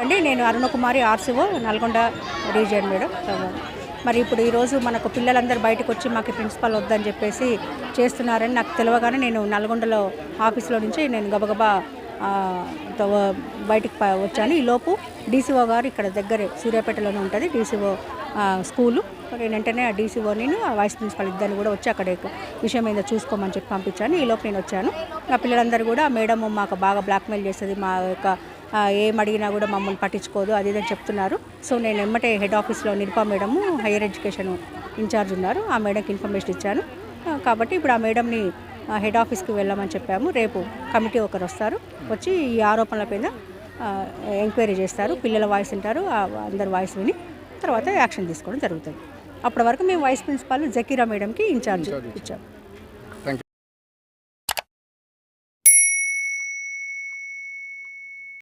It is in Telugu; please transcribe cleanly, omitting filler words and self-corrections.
అండి నేను Arunakumari RCO Nalgonda region madam. మరి ఇప్పుడు ఈరోజు మనకు పిల్లలందరూ బయటకు వచ్చి మాకు ప్రిన్సిపల్ వద్దని చెప్పేసి చేస్తున్నారని నాకు తెలియగానే నేను నల్గొండలో ఆఫీస్లో నుంచి నేను గబగబా బయటికి వచ్చాను. ఈలోపు డీసీఓ గారు ఇక్కడ దగ్గరే సూర్యాపేటలోనే ఉంటుంది డీసీఓ స్కూలు. నేను వెంటనే ఆ డీసీఓని వైస్ ప్రిన్సిపల్ ఇద్దరిని కూడా వచ్చి అక్కడ విషయం ఏదో చూసుకోమని చెప్పి పంపించాను. ఈలోపు నేను వచ్చాను. ఆ పిల్లలందరూ కూడా మేడం మాకు బాగా బ్లాక్మెయిల్ చేస్తుంది, మా యొక్క ఏం అడిగినా కూడా మమ్మల్ని పట్టించుకోదు అది ఇదని చెప్తున్నారు. సో నేను ఎమ్మటే హెడ్ ఆఫీస్లో Nirupa madam higher education incharge ఉన్నారు, ఆ మేడంకి ఇన్ఫర్మేషన్ ఇచ్చాను. కాబట్టి ఇప్పుడు ఆ మేడంని హెడ్ ఆఫీస్కి వెళ్ళామని చెప్పాము. రేపు కమిటీ ఒకరు వస్తారు, వచ్చి ఈ ఆరోపణల పైన ఎంక్వైరీ చేస్తారు. పిల్లల వాయిస్ వింటారు, అందరి వాయిస్ విని తర్వాత యాక్షన్ తీసుకోవడం జరుగుతుంది. అప్పటి వరకు మేము వైస్ ప్రిన్సిపాల్ జకీరా మేడంకి ఇన్ఛార్జ్ ఇచ్చాము.